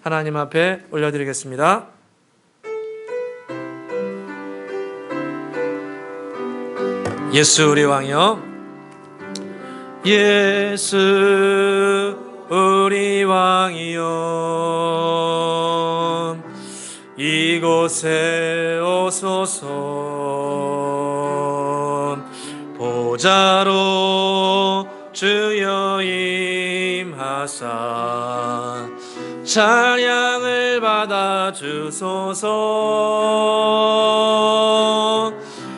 하나님 앞에 올려드리겠습니다. 예수 우리 왕이여, 예수 우리 왕이여, 이곳에 오소서. 보좌로 주여 임하사 찬양을 받아 주소서.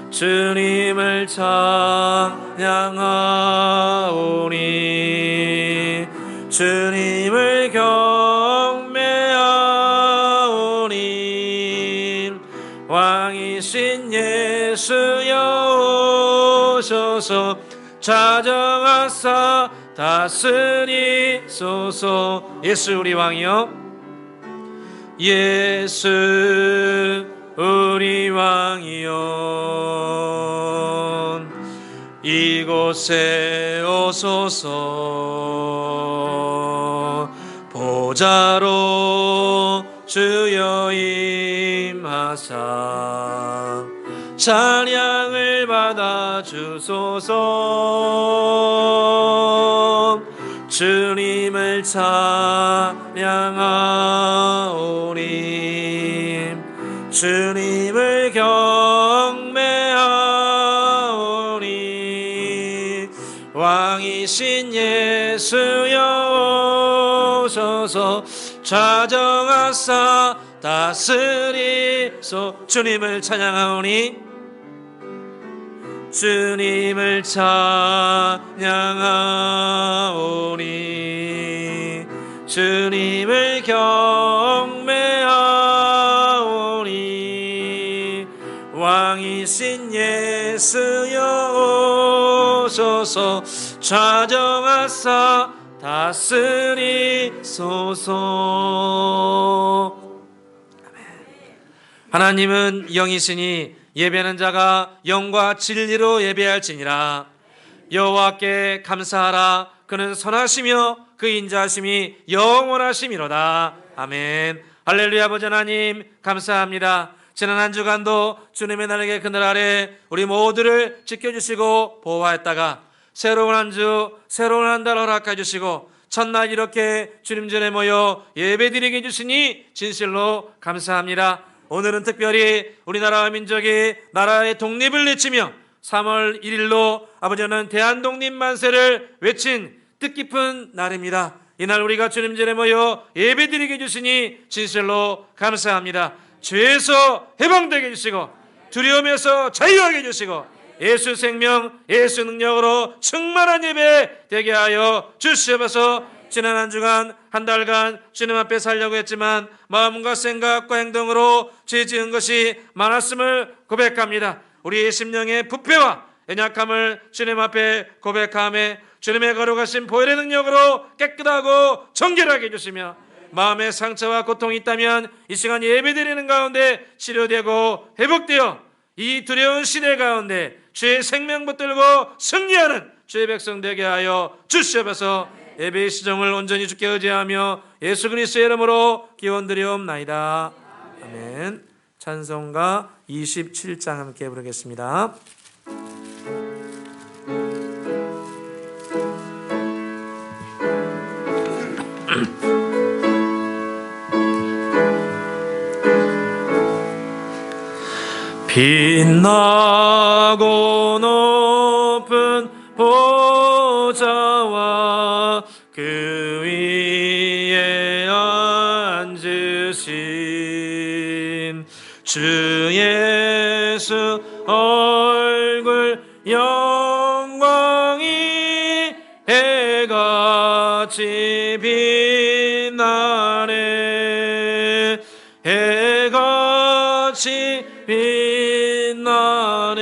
주님을 찬양하오니 주님을 경배하오니 왕이신 예수여 오셔서 자정하사 다스리소서. 예수 우리 왕이여, 예수 우리 왕이여, 이곳에 오소서. 보좌로 주여 임하사 찬양을 받아 주소서. 주님을 찬양하오니 주님을 경배하오니 왕이신 예수여 오셔서 자정하사 다스리소. 주님을 찬양하오니 주님을 찬양하오니 주님을 경배하오니 왕이신 예수여 오셔서 자정하사 다스리소서. 하나님은 영이시니 예배하는 자가 영과 진리로 예배할지니라. 여호와께 감사하라. 그는 선하시며 그 인자하심이 영원하심이로다. 아멘. 할렐루야. 아버지 하나님 감사합니다. 지난 한 주간도 주님의 날개 그늘 아래 우리 모두를 지켜주시고 보호하였다가 새로운 한 주 새로운 한 달 허락해 주시고 첫날 이렇게 주님 전에 모여 예배드리게 해주시니 진실로 감사합니다. 오늘은 특별히 우리나라와 민족이 나라의 독립을 외치며 3월 1일로 아버지는 대한독립 만세를 외친 뜻깊은 날입니다. 이날 우리가 주님 전에 모여 예배드리게 해주시니 진실로 감사합니다. 죄에서 해방되게 해주시고 두려움에서 자유하게 해주시고 예수 생명 예수 능력으로 충만한 예배 되게 하여 주시옵소서. 지난 한 주간 한 달간 주님 앞에 살려고 했지만 마음과 생각과 행동으로 죄 지은 것이 많았음을 고백합니다. 우리의 심령의 부패와 연약함을 주님 앞에 고백하며 주님의 거룩하신 보혈의 능력으로 깨끗하고 정결하게 해주시며 마음의 상처와 고통이 있다면 이 시간 예배드리는 가운데 치료되고 회복되어 이 두려운 시대 가운데 주의 생명 붙들고 승리하는 주의 백성 되게 하여 주시옵소서. 예배의 시정을 온전히 주께 의지하며 예수 그리스도의 이름으로 기원드리옵나이다. 아멘. 찬송가 27장 함께 부르겠습니다. 빛나고 높은 보좌와 그 위에 앉으신 주 예수 얼굴 영광이 해같이 빛나네. 해같이 빛나네.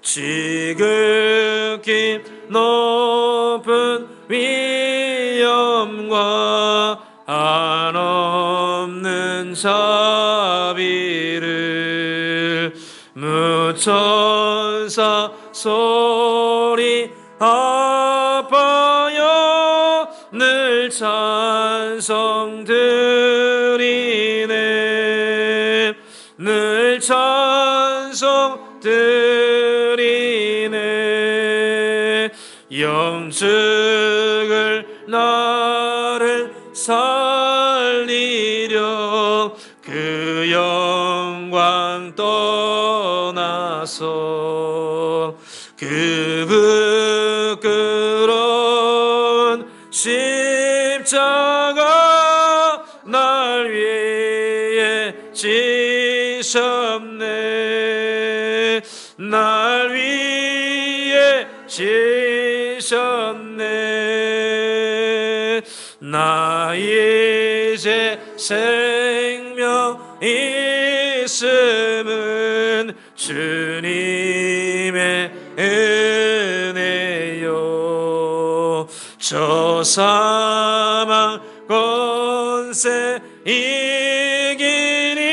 지극히 높은 위엄과 한없는 자비를 무천사 소리 아파요 늘 찬송 드리네. 늘 찬송 드리네. 영축을 나를 살리려 그 영광 떠나서 그 부끄러운 십자가 날 위해 지셨네. 날 위해 지셨네. 나 이제 생명 있음은 주님의 은혜요. 저 사망 권세 이기니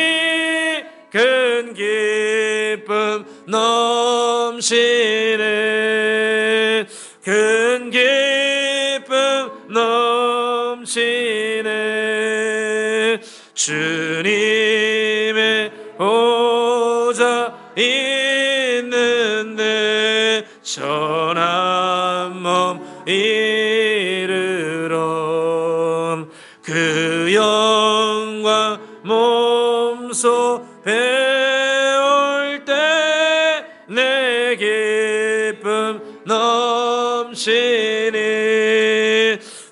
큰 기쁨 넘치네. 큰 기쁨 넘치네. 주님의 보좌 있는데 전한 몸 이르러 그 영광 몸소 배울 때 내 기쁨 넘치니.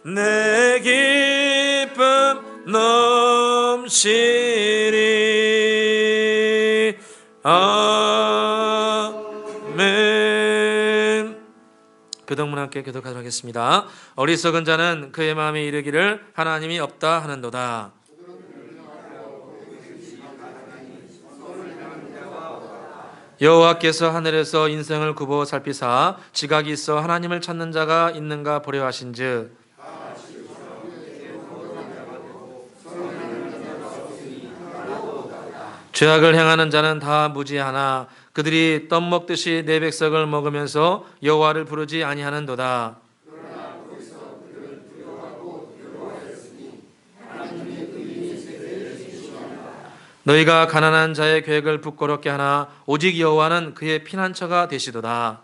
내 기쁨 넘치니. 아멘. 교독문 함께 교독하도록 하겠습니다. 어리석은 자는 그의 마음에 이르기를 하나님이 없다 하는도다. 여호와께서 하늘에서 인생을 굽어 살피사 지각이 있어 하나님을 찾는 자가 있는가 보려 하신즉 죄악을 행하는 자는 다 무지하나 그들이 떡 먹듯이 내 백석을 먹으면서 여호와를 부르지 아니하는도다. 너희가 가난한 자의 계획을 부끄럽게 하나 오직 여호와는 그의 피난처가 되시도다.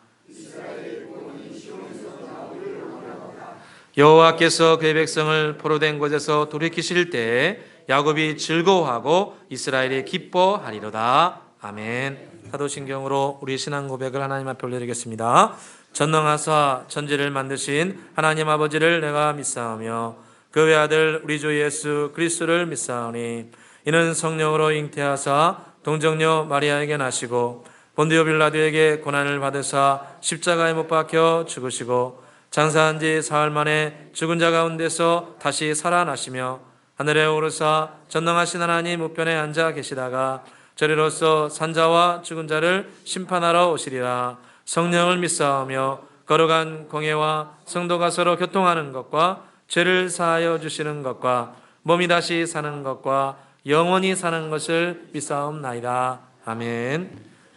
여호와께서 그의 백성을 포로된 곳에서 돌이키실 때에 야곱이 즐거워하고 이스라엘이 기뻐하리로다. 아멘. 사도신경으로 우리 신앙 고백을 하나님 앞에 올려드리겠습니다. 전능하사 천지를 만드신 하나님 아버지를 내가 믿사오며 그 외아들 우리 주 예수 그리스도를 믿사오니 이는 성령으로 잉태하사 동정녀 마리아에게 나시고 본디오 빌라도에게 고난을 받으사 십자가에 못 박혀 죽으시고 장사한 지 사흘 만에 죽은 자 가운데서 다시 살아나시며 하늘에 오르사 전능하신 하나님 우편에 앉아 계시다가 저리로서 산자와 죽은 자를 심판하러 오시리라. 성령을 믿사오며 거룩한 공예와 성도가 서로 교통하는 것과 죄를 사하여 주시는 것과 몸이 다시 사는 것과 영원히 사는 것을 믿사옵나이다. 아멘.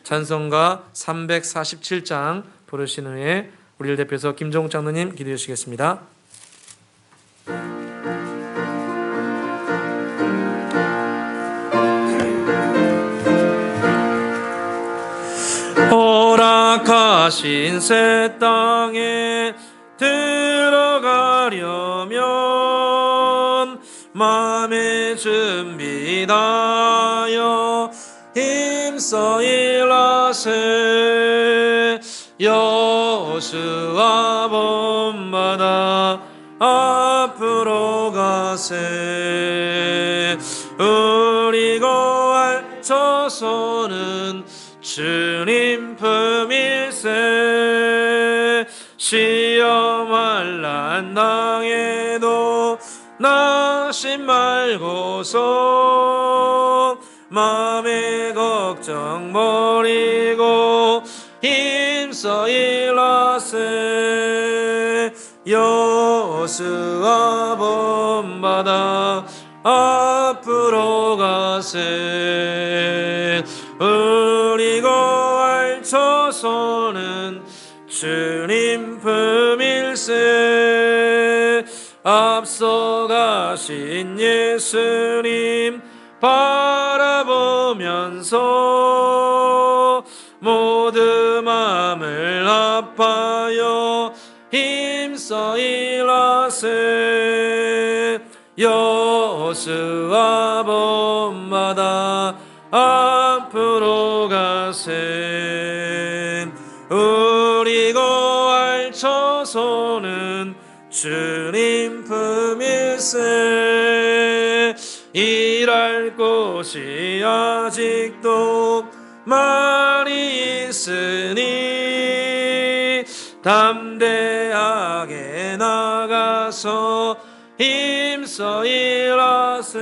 찬송가 347장 부르신 후에 우리를 대표해서 김종욱 장로님 기도해 주시겠습니다. 허락하신 새 땅에 들어가려면 마음의 준비하여 힘써 일하세. 여호수아 본받아 앞으로 가세. 우리 거할 처소는 주님 품일세. 시험할 난 당해도 낙심 말고서 마음의 걱정 버리고 힘써 일하세. 여호수아 본받아 앞으로 가세. 우리 거할 처소는 주님 품일세. 앞서가 돌아가신 예수님 바라보면서 모두 마음을 합하여 힘써 일하세. 여호수아 본받아 앞으로 가세. 우리 거할 처소는 주님 품일세. 일할 곳이 아직도 많이 있으니 담대하게 나가서 힘써 일하세.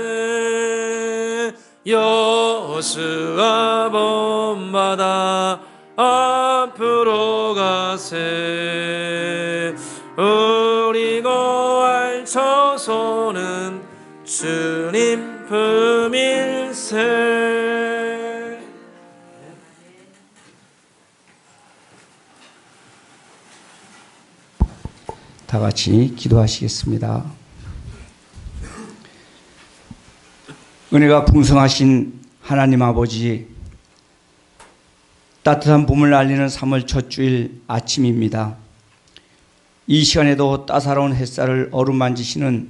여호수아 본받아 앞으로 가세. 우리 거할 처소는 주님 품일세. 다 같이 기도하시겠습니다. 은혜가 풍성하신 하나님 아버지, 따뜻한 봄을 알리는 3월 첫 주일 아침입니다. 이 시간에도 따사로운 햇살을 어루만지시는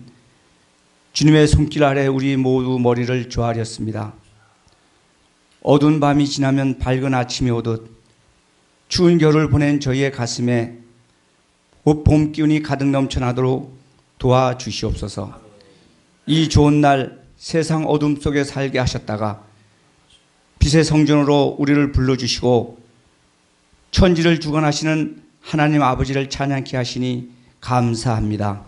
주님의 손길 아래 우리 모두 머리를 조아렸습니다. 어두운 밤이 지나면 밝은 아침이 오듯 추운 겨울을 보낸 저희의 가슴에 봄 기운이 가득 넘쳐나도록 도와주시옵소서. 이 좋은 날 세상 어둠 속에 살게 하셨다가 빛의 성전으로 우리를 불러주시고 천지를 주관하시는 하나님 아버지를 찬양케 하시니 감사합니다.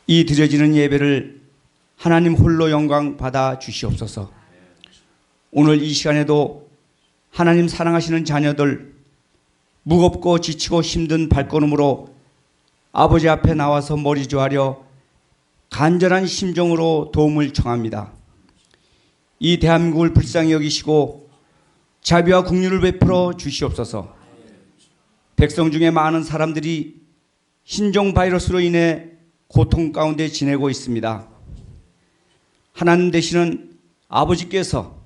이 드려지는 예배를 하나님 홀로 영광 받아 주시옵소서. 오늘 이 시간에도 하나님 사랑하시는 자녀들, 무겁고 지치고 힘든 발걸음으로 아버지 앞에 나와서 머리 조아려 간절한 심정으로 도움을 청합니다. 이 대한민국을 불쌍히 여기시고 자비와 긍휼을 베풀어 주시옵소서. 백성 중에 많은 사람들이 신종 바이러스로 인해 고통 가운데 지내고 있습니다. 하나님 되시는 아버지께서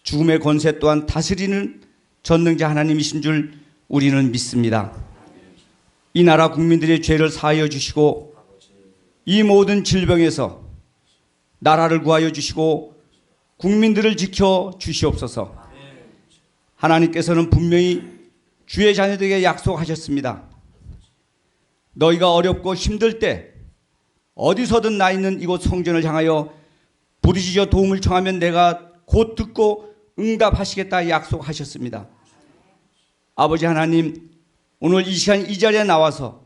죽음의 권세 또한 다스리는 전능자 하나님이신 줄 우리는 믿습니다. 이 나라 국민들의 죄를 사하여 주시고 이 모든 질병에서 나라를 구하여 주시고 국민들을 지켜 주시옵소서. 하나님께서는 분명히 주의 자녀들에게 약속하셨습니다. 너희가 어렵고 힘들 때 어디서든 나 있는 이곳 성전을 향하여 부르짖어 도움을 청하면 내가 곧 듣고 응답하시겠다 약속하셨습니다. 아버지 하나님, 오늘 이 시간 이 자리에 나와서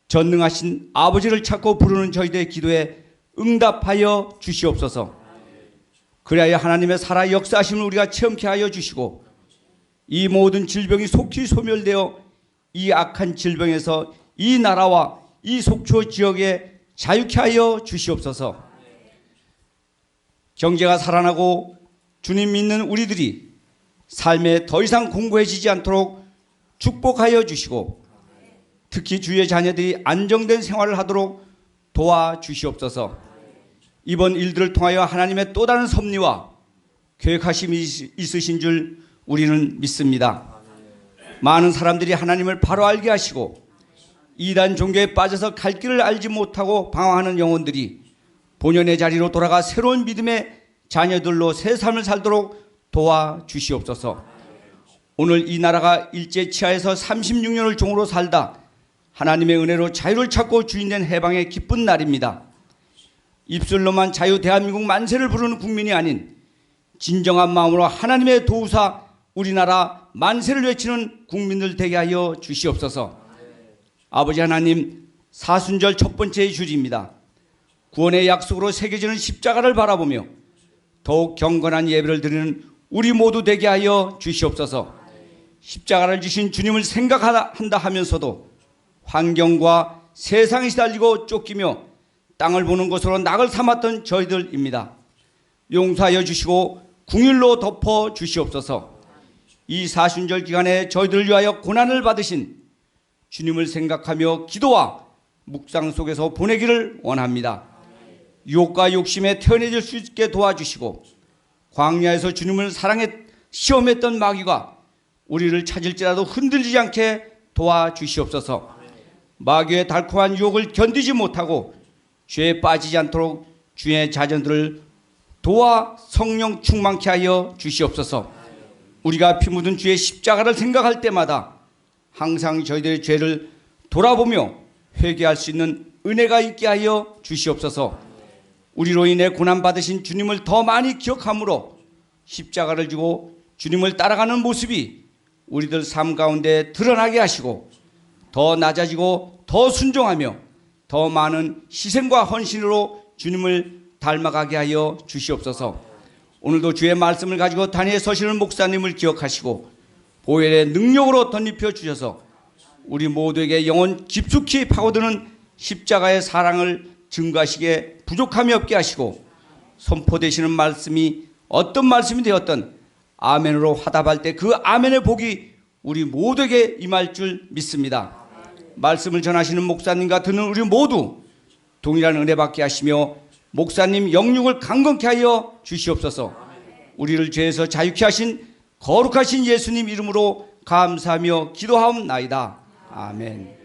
전능하신 아버지를 찾고 부르는 저희들의 기도에 응답하여 주시옵소서. 그래야 하나님의 살아 역사하심을 우리가 체험케 하여 주시고 이 모든 질병이 속히 소멸되어 이 악한 질병에서 이 나라와 이 속초 지역에 자유케 하여 주시옵소서. 경제가 살아나고 주님 믿는 우리들이 삶에 더 이상 공고해지지 않도록 축복하여 주시고 특히 주의 자녀들이 안정된 생활을 하도록 도와주시옵소서. 이번 일들을 통하여 하나님의 또 다른 섭리와 계획하심이 있으신 줄 우리는 믿습니다. 많은 사람들이 하나님을 바로 알게 하시고 이단 종교에 빠져서 갈 길을 알지 못하고 방황하는 영혼들이 본연의 자리로 돌아가 새로운 믿음의 자녀들로 새 삶을 살도록 도와주시옵소서. 오늘 이 나라가 일제 치하에서 36년을 종으로 살다 하나님의 은혜로 자유를 찾고 주인된 해방의 기쁜 날입니다. 입술로만 자유 대한민국 만세를 부르는 국민이 아닌 진정한 마음으로 하나님의 도우사 우리나라 만세를 외치는 국민들 되게 하여 주시옵소서. 아버지 하나님, 사순절 첫 번째 주일입니다. 구원의 약속으로 새겨지는 십자가를 바라보며 더욱 경건한 예배를 드리는 우리 모두 되게 하여 주시옵소서. 십자가를 지신 주님을 생각한다 하면서도 환경과 세상에 시달리고 쫓기며 땅을 보는 것으로 낙을 삼았던 저희들입니다. 용서하여 주시고 긍휼로 덮어 주시옵소서. 이 사순절 기간에 저희들을 위하여 고난을 받으신 주님을 생각하며 기도와 묵상 속에서 보내기를 원합니다. 유혹과 욕심에 태어내질 수 있게 도와주시고 광야에서 주님을 사랑해 시험했던 마귀가 우리를 찾을지라도 흔들리지 않게 도와주시옵소서. 마귀의 달콤한 유혹을 견디지 못하고 죄에 빠지지 않도록 주의 자녀들을 도와 성령 충만케 하여 주시옵소서. 우리가 피 묻은 주의 십자가를 생각할 때마다 항상 저희들의 죄를 돌아보며 회개할 수 있는 은혜가 있게 하여 주시옵소서. 우리로 인해 고난받으신 주님을 더 많이 기억함으로 십자가를 지고 주님을 따라가는 모습이 우리들 삶 가운데 드러나게 하시고 더 낮아지고 더 순종하며 더 많은 희생과 헌신으로 주님을 닮아가게 하여 주시옵소서. 오늘도 주의 말씀을 가지고 단위에 서시는 목사님을 기억하시고 보혈의 능력으로 덧입혀 주셔서 우리 모두에게 영혼 깊숙이 파고드는 십자가의 사랑을 증거하시게 부족함이 없게 하시고 선포되시는 말씀이 어떤 말씀이 되었던 아멘으로 화답할 때 그 아멘의 복이 우리 모두에게 임할 줄 믿습니다. 말씀을 전하시는 목사님과 듣는 우리 모두 동일한 은혜 받게 하시며 목사님 영육을 강건케 하여 주시옵소서. 우리를 죄에서 자유케 하신 거룩하신 예수님 이름으로 감사하며 기도하옵나이다. 아멘.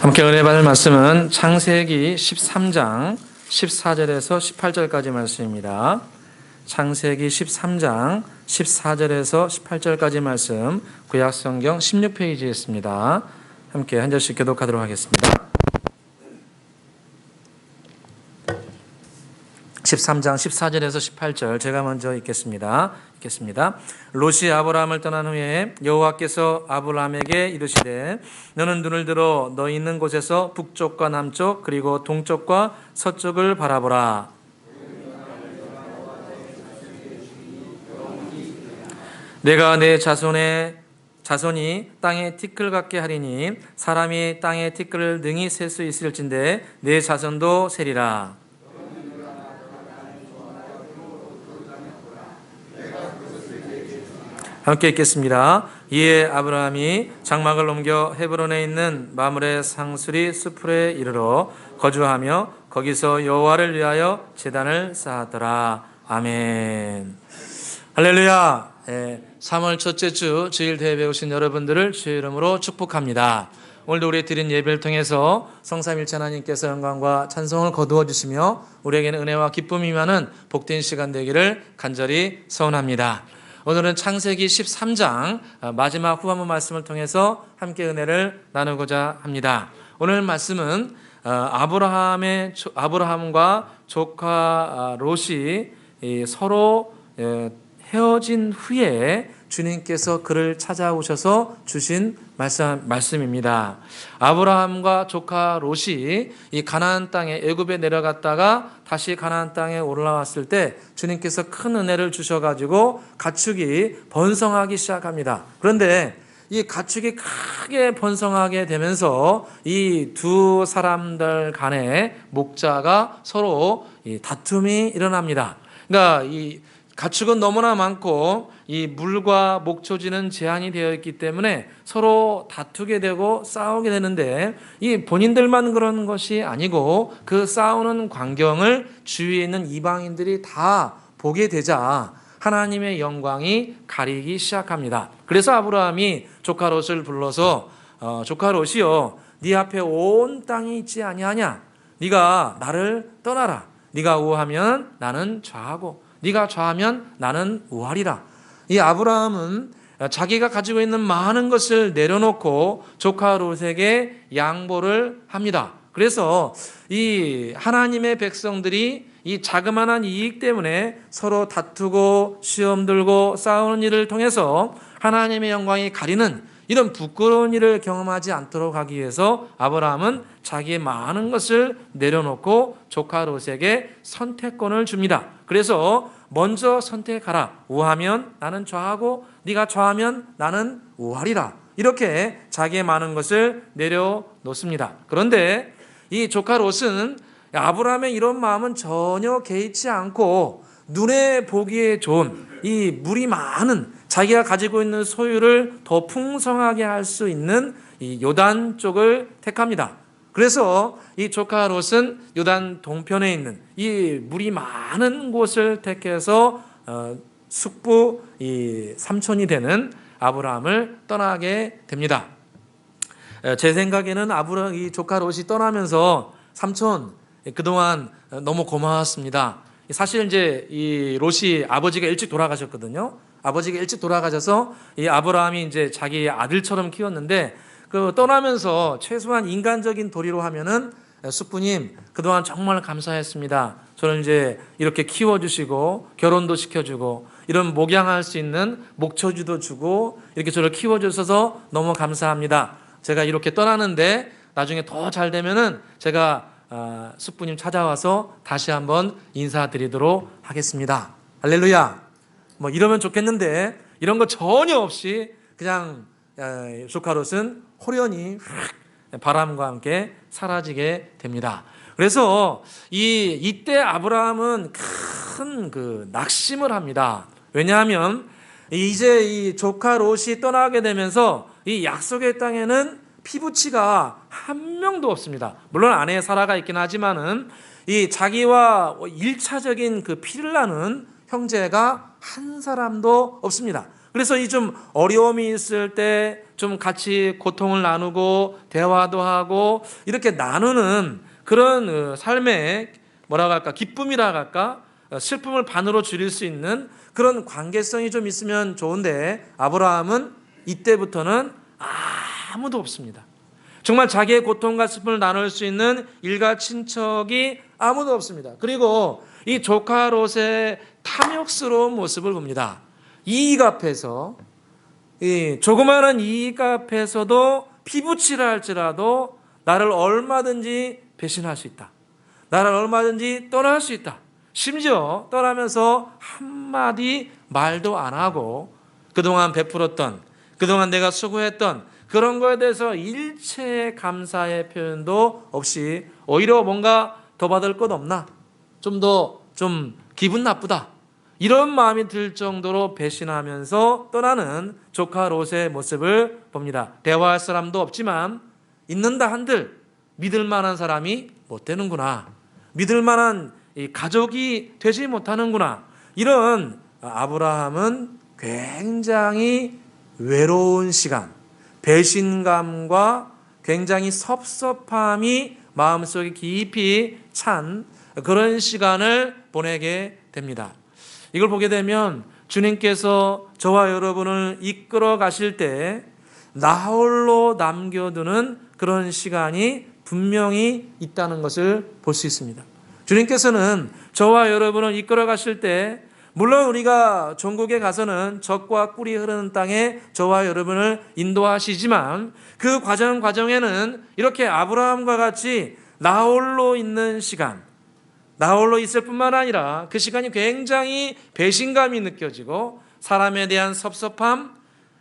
함께 은혜 받을 말씀은 창세기 13장 14절에서 18절까지 말씀입니다. 창세기 13장 14절에서 18절까지 말씀 구약성경 16페이지에 있습니다. 함께 한 절씩 교독하도록 하겠습니다. 13장 14절에서 18절 제가 먼저 읽겠습니다. 롯이 아브라함을 떠난 후에 여호와께서 아브라함에게 이르시되 너는 눈을 들어 너 있는 곳에서 북쪽과 남쪽 그리고 동쪽과 서쪽을 바라보라. 내가 내 자손이 땅에 티끌 같게 하리니 사람이 땅에 티끌을 능히 셀 수 있을진데 내 자손도 세리라. 함께 읽겠습니다. 이에 아브라함이 장막을 옮겨 헤브론에 있는 마므레 상수리 수풀에 이르러 거주하며 거기서 여호와를 위하여 제단을 쌓았더라. 아멘. 할렐루야. 3월 첫째 주 주일 대회에 오신 여러분들을 주의 이름으로 축복합니다. 오늘도 우리 드린 예배를 통해서 성삼일체 하나님께서 영광과 찬송을 거두어 주시며 우리에게는 은혜와 기쁨이 많은 복된 시간 되기를 간절히 소원합니다. 오늘은 창세기 13장 마지막 후반부 말씀을 통해서 함께 은혜를 나누고자 합니다. 오늘 말씀은 아브라함과 조카 롯이 서로 헤어진 후에 주님께서 그를 찾아오셔서 주신 말씀입니다. 아브라함과 조카 롯이 이 가나안 땅에 애굽에 내려갔다가 다시 가나안 땅에 올라왔을 때 주님께서 큰 은혜를 주셔가지고 가축이 번성하기 시작합니다. 그런데 이 가축이 크게 번성하게 되면서 이 두 사람들 간의 목자가 서로 다툼이 일어납니다. 그러니까 이 가축은 너무나 많고 이 물과 목초지는 제한이 되어 있기 때문에 서로 다투게 되고 싸우게 되는데 이 본인들만 그런 것이 아니고 그 싸우는 광경을 주위에 있는 이방인들이 다 보게 되자 하나님의 영광이 가리기 시작합니다. 그래서 아브라함이 조카 롯을 불러서 조카 롯이여 네 앞에 온 땅이 있지 아니하냐? 네가 나를 떠나라. 네가 우하면 나는 좌하고 네가 좌하면 나는 우하리라. 이 아브라함은 자기가 가지고 있는 많은 것을 내려놓고 조카 롯에게 양보를 합니다. 그래서 이 하나님의 백성들이 이 자그마한 이익 때문에 서로 다투고 시험 들고 싸우는 일을 통해서 하나님의 영광이 가리는 이런 부끄러운 일을 경험하지 않도록 하기 위해서 아브라함은 자기의 많은 것을 내려놓고 조카 롯에게 선택권을 줍니다. 그래서 먼저 선택하라. 우하면 나는 좌하고 네가 좌하면 나는 우하리라. 이렇게 자기의 많은 것을 내려놓습니다. 그런데 이 조카 롯은 아브라함의 이런 마음은 전혀 개의치 않고 눈에 보기에 좋은 이 물이 많은 자기가 가지고 있는 소유를 더 풍성하게 할 수 있는 이 요단 쪽을 택합니다. 그래서 이 조카 롯은 요단 동편에 있는 이 물이 많은 곳을 택해서 숙부 이 삼촌이 되는 아브라함을 떠나게 됩니다. 제 생각에는 이 조카 롯이 떠나면서 삼촌 그동안 너무 고마웠습니다. 사실 이제 이 롯이 아버지가 일찍 돌아가셨거든요. 아버지가 일찍 돌아가셔서 이 아브라함이 이제 자기 아들처럼 키웠는데 그 떠나면서 최소한 인간적인 도리로 하면은 숙부님 그동안 정말 감사했습니다. 저는 이제 이렇게 키워주시고 결혼도 시켜주고 이런 목양할 수 있는 목초지도 주고 이렇게 저를 키워주셔서 너무 감사합니다. 제가 이렇게 떠나는데 나중에 더 잘 되면은 제가 숙부님 찾아와서 다시 한번 인사드리도록 하겠습니다. 할렐루야. 뭐 이러면 좋겠는데 이런 거 전혀 없이 그냥 조카 롯은 호련히 바람과 함께 사라지게 됩니다. 그래서 이때 아브라함은 큰 그 낙심을 합니다. 왜냐하면 이제 이 조카 롯이 떠나게 되면서 이 약속의 땅에는 피부치가 한 명도 없습니다. 물론 아내 사라가 있긴 하지만은 이 자기와 1차적인 그 피를 나눈 형제가 한 사람도 없습니다. 그래서 이 좀 어려움이 있을 때 좀 같이 고통을 나누고 대화도 하고 이렇게 나누는 그런 삶의 뭐라고 할까 기쁨이라 할까 슬픔을 반으로 줄일 수 있는 그런 관계성이 좀 있으면 좋은데 아브라함은 이때부터는 아무도 없습니다. 정말 자기의 고통과 슬픔을 나눌 수 있는 일가 친척이 아무도 없습니다. 그리고 이 조카 롯의 탐욕스러운 모습을 봅니다. 이익 앞에서 이 조그마한 이익 앞에서도 피부치라 할지라도 나를 얼마든지 배신할 수 있다. 나를 얼마든지 떠날 수 있다. 심지어 떠나면서 한마디 말도 안 하고 그동안 베풀었던 그동안 내가 수고했던 그런 거에 대해서 일체의 감사의 표현도 없이 오히려 뭔가 더 받을 것 없나? 좀 더 기분 나쁘다. 이런 마음이 들 정도로 배신하면서 떠나는 조카 롯의 모습을 봅니다. 대화할 사람도 없지만 있는다 한들 믿을 만한 사람이 못 되는구나. 믿을 만한 가족이 되지 못하는구나. 이런 아브라함은 굉장히 외로운 시간, 배신감과 굉장히 섭섭함이 마음속에 깊이 찬 그런 시간을 보내게 됩니다. 이걸 보게 되면 주님께서 저와 여러분을 이끌어 가실 때 나홀로 남겨두는 그런 시간이 분명히 있다는 것을 볼 수 있습니다. 주님께서는 저와 여러분을 이끌어 가실 때 물론 우리가 전국에 가서는 젖과 꿀이 흐르는 땅에 저와 여러분을 인도하시지만 그 과정에는 이렇게 아브라함과 같이 나홀로 있는 시간, 나홀로 있을 뿐만 아니라 그 시간이 굉장히 배신감이 느껴지고 사람에 대한 섭섭함,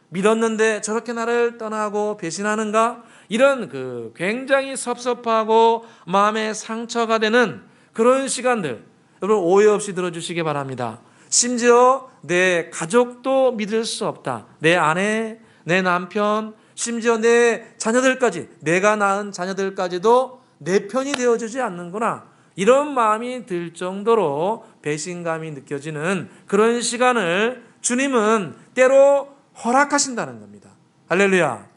믿었는데 저렇게 나를 떠나고 배신하는가? 이런 그 굉장히 섭섭하고 마음에 상처가 되는 그런 시간들 여러분 오해 없이 들어주시기 바랍니다. 심지어 내 가족도 믿을 수 없다. 내 아내, 내 남편, 심지어 내 자녀들까지 내가 낳은 자녀들까지도 내 편이 되어주지 않는구나. 이런 마음이 들 정도로 배신감이 느껴지는 그런 시간을 주님은 때로 허락하신다는 겁니다. 할렐루야.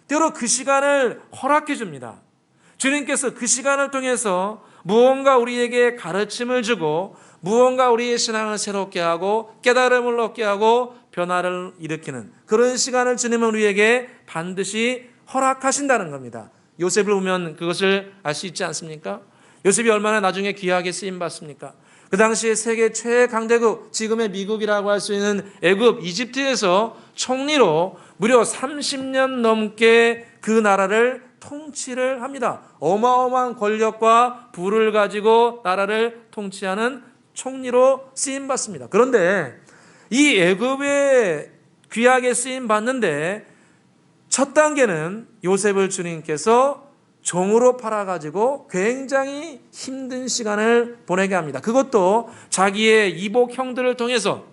때로 그 시간을 허락해 줍니다. 주님께서 그 시간을 통해서 무언가 우리에게 가르침을 주고 무언가 우리의 신앙을 새롭게 하고 깨달음을 얻게 하고 변화를 일으키는 그런 시간을 주님은 우리에게 반드시 허락하신다는 겁니다. 요셉을 보면 그것을 알 수 있지 않습니까? 요셉이 얼마나 나중에 귀하게 쓰임받습니까? 그 당시에 세계 최강대국, 지금의 미국이라고 할 수 있는 애굽, 이집트에서 총리로 무려 30년 넘게 그 나라를 통치를 합니다. 어마어마한 권력과 부를 가지고 나라를 통치하는 총리로 쓰임 받습니다. 그런데 이 애굽에 귀하게 쓰임 받는데 첫 단계는 요셉을 주님께서 종으로 팔아가지고 굉장히 힘든 시간을 보내게 합니다. 그것도 자기의 이복 형들을 통해서,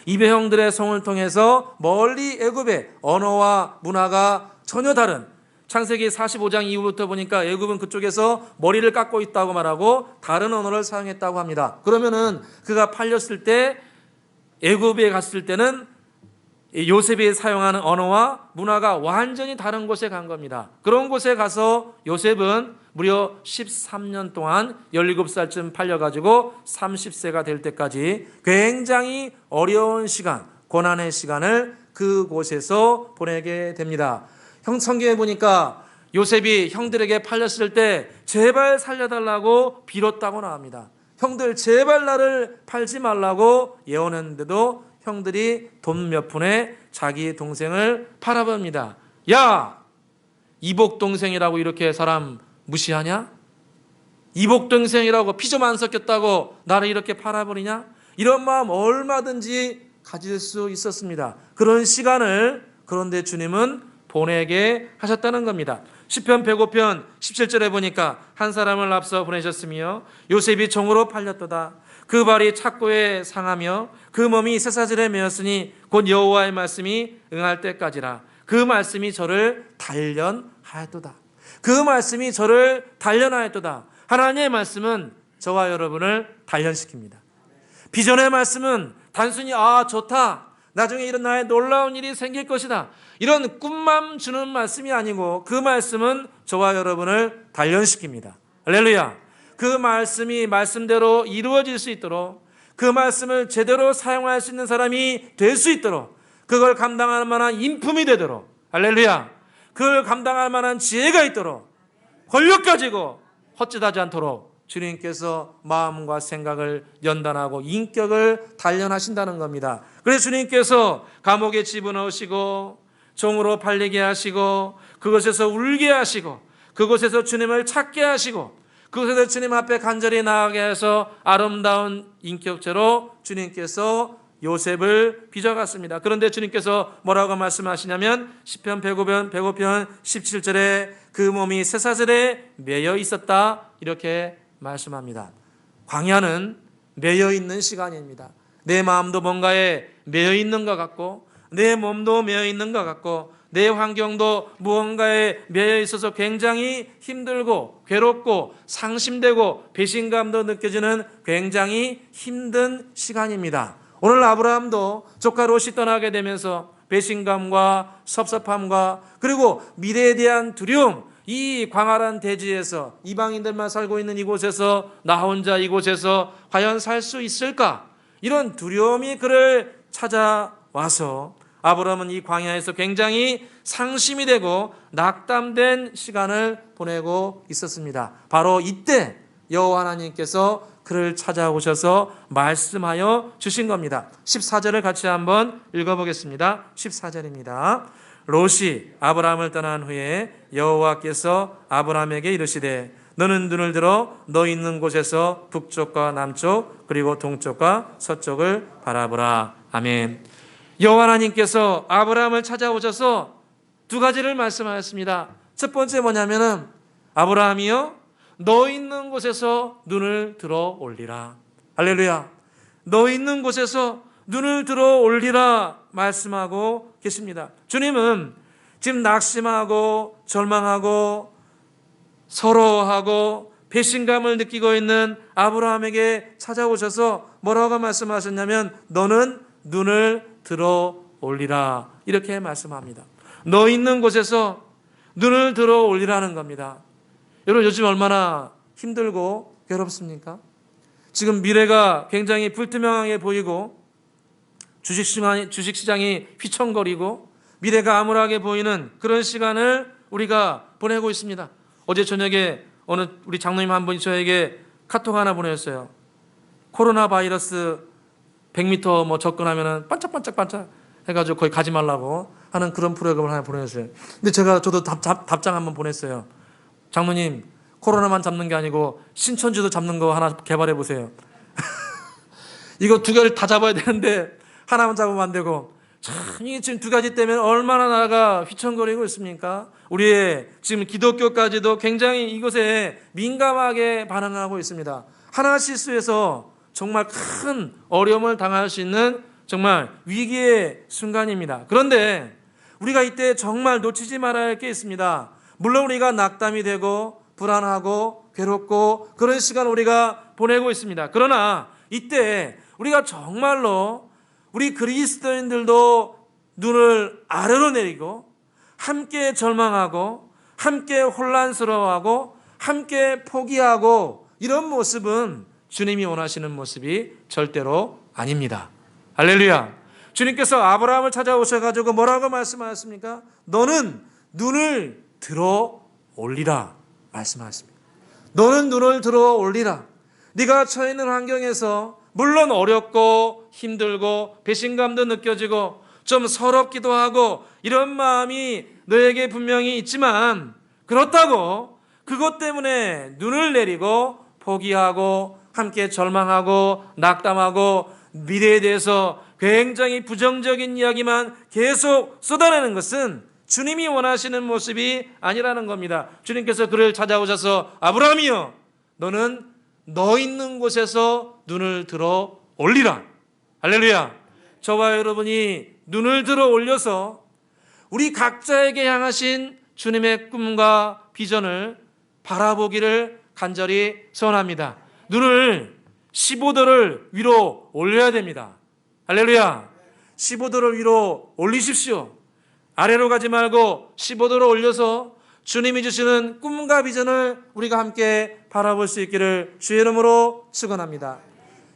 이배 형들의 성을 통해서 멀리 애굽의 언어와 문화가 전혀 다른, 창세기 45장 이후부터 보니까 애굽은 그쪽에서 머리를 깎고 있다고 말하고 다른 언어를 사용했다고 합니다. 그러면은 그가 팔렸을 때, 애굽에 갔을 때는 요셉이 사용하는 언어와 문화가 완전히 다른 곳에 간 겁니다. 그런 곳에 가서 요셉은 무려 13년 동안 17살쯤 팔려가지고 30세가 될 때까지 굉장히 어려운 시간, 고난의 시간을 그곳에서 보내게 됩니다. 성경에 보니까 요셉이 형들에게 팔렸을 때 제발 살려달라고 빌었다고 나옵니다. 형들 제발 나를 팔지 말라고 예언했는데도 형들이 돈 몇 푼에 자기 동생을 팔아버립니다. 야, 이복 동생이라고 이렇게 사람 무시하냐? 이복 동생이라고 피 좀 안 섞였다고 나를 이렇게 팔아버리냐? 이런 마음 얼마든지 가질 수 있었습니다. 그런 시간을 그런데 주님은 보내게 하셨다는 겁니다. 시편 105편 17절에 보니까 한 사람을 앞서 보내셨으며 요셉이 종으로 팔렸도다. 그 발이 착고에 상하며 그 몸이 쇠사슬에 매였으니 곧 여호와의 말씀이 응할 때까지라. 그 말씀이 저를 단련하였도다. 그 말씀이 저를 단련하였도다. 하나님의 말씀은 저와 여러분을 단련시킵니다. 비전의 말씀은 단순히 좋다, 나중에 이런 나의 놀라운 일이 생길 것이다, 이런 꿈만 주는 말씀이 아니고 그 말씀은 저와 여러분을 단련시킵니다. 할렐루야. 그 말씀이 말씀대로 이루어질 수 있도록, 그 말씀을 제대로 사용할 수 있는 사람이 될 수 있도록, 그걸 감당할 만한 인품이 되도록, 할렐루야, 그걸 감당할 만한 지혜가 있도록, 권력 가지고 헛짓하지 않도록 주님께서 마음과 생각을 연단하고 인격을 단련하신다는 겁니다. 그래서 주님께서 감옥에 집어넣으시고 종으로 팔리게 하시고 그곳에서 울게 하시고 그곳에서 주님을 찾게 하시고 그곳에서 주님 앞에 간절히 나아가게 해서 아름다운 인격체로 주님께서 요셉을 빚어갔습니다. 그런데 주님께서 뭐라고 말씀하시냐면 시편 105편 17절에 그 몸이 쇠사슬에 매여 있었다, 이렇게 말씀합니다. 광야는 매여 있는 시간입니다. 내 마음도 뭔가에 매여 있는 것 같고 내 몸도 매여 있는 것 같고 내 환경도 무언가에 매여 있어서 굉장히 힘들고 괴롭고 상심되고 배신감도 느껴지는 굉장히 힘든 시간입니다. 오늘 아브라함도 조카 롯이 떠나게 되면서 배신감과 섭섭함과 그리고 미래에 대한 두려움, 이 광활한 대지에서 이방인들만 살고 있는 이곳에서 나 혼자 이곳에서 과연 살 수 있을까? 이런 두려움이 그를 찾아와서 아브라함은 이 광야에서 굉장히 상심이 되고 낙담된 시간을 보내고 있었습니다. 바로 이때 여호와 하나님께서 그를 찾아오셔서 말씀하여 주신 겁니다. 14절을 같이 한번 읽어보겠습니다. 14절입니다. 롯이 아브라함을 떠난 후에 여호와께서 아브라함에게 이르시되 너는 눈을 들어 너 있는 곳에서 북쪽과 남쪽 그리고 동쪽과 서쪽을 바라보라. 아멘. 여호와 하나님께서 아브라함을 찾아오셔서 두 가지를 말씀하셨습니다. 첫 번째 뭐냐면은 아브라함이여 너 있는 곳에서 눈을 들어 올리라. 할렐루야. 너 있는 곳에서 눈을 들어 올리라 말씀하고 계십니다. 주님은 지금 낙심하고 절망하고 서러워하고 배신감을 느끼고 있는 아브라함에게 찾아오셔서 뭐라고 말씀하셨냐면 너는 눈을 들어 올리라, 이렇게 말씀합니다. 너 있는 곳에서 눈을 들어 올리라는 겁니다. 여러분 요즘 얼마나 힘들고 괴롭습니까? 지금 미래가 굉장히 불투명하게 보이고 주식시장이 휘청거리고 미래가 암울하게 보이는 그런 시간을 우리가 보내고 있습니다. 어제 저녁에 어느 우리 장로님 한 분이 저에게 카톡 하나 보내셨어요. 코로나 바이러스 100m 뭐 접근하면은 반짝반짝 해가지고 거기 가지 말라고 하는 그런 프로그램을 하나 보내줬어요. 근데 저도 답장 한번 보냈어요. 장로님, 코로나만 잡는 게 아니고 신천지도 잡는 거 하나 개발해 보세요. 이거 두 개를 다 잡아야 되는데 하나만 잡으면 안 되고, 참 이게 지금 두 가지 때문에 얼마나 나라가 휘청거리고 있습니까? 우리의 지금 기독교까지도 굉장히 이것에 민감하게 반응하고 있습니다. 하나 실수해서 정말 큰 어려움을 당할 수 있는 정말 위기의 순간입니다. 그런데 우리가 이때 정말 놓치지 말아야 할 게 있습니다. 물론 우리가 낙담이 되고 불안하고 괴롭고 그런 시간 우리가 보내고 있습니다. 그러나 이때 우리가 정말로 우리 그리스도인들도 눈을 아래로 내리고 함께 절망하고 함께 혼란스러워하고 함께 포기하고 이런 모습은 주님이 원하시는 모습이 절대로 아닙니다. 할렐루야. 주님께서 아브라함을 찾아오셔가지고 뭐라고 말씀하셨습니까? 너는 눈을 들어 올리라 말씀하셨습니다. 너는 눈을 들어 올리라. 네가 처해 있는 환경에서 물론 어렵고 힘들고 배신감도 느껴지고 좀 서럽기도 하고 이런 마음이 너에게 분명히 있지만, 그렇다고 그것 때문에 눈을 내리고 포기하고 함께 절망하고 낙담하고 미래에 대해서 굉장히 부정적인 이야기만 계속 쏟아내는 것은 주님이 원하시는 모습이 아니라는 겁니다. 주님께서 그를 찾아오셔서 아브라함이여, 너는 너 있는 곳에서 눈을 들어 올리라. 할렐루야. 저와 여러분이 눈을 들어 올려서 우리 각자에게 향하신 주님의 꿈과 비전을 바라보기를 간절히 소원합니다. 눈을 15도를 위로 올려야 됩니다. 할렐루야. 15도를 위로 올리십시오. 아래로 가지 말고 15도로 올려서 주님이 주시는 꿈과 비전을 우리가 함께 바라볼 수 있기를 주의 이름으로 축원합니다.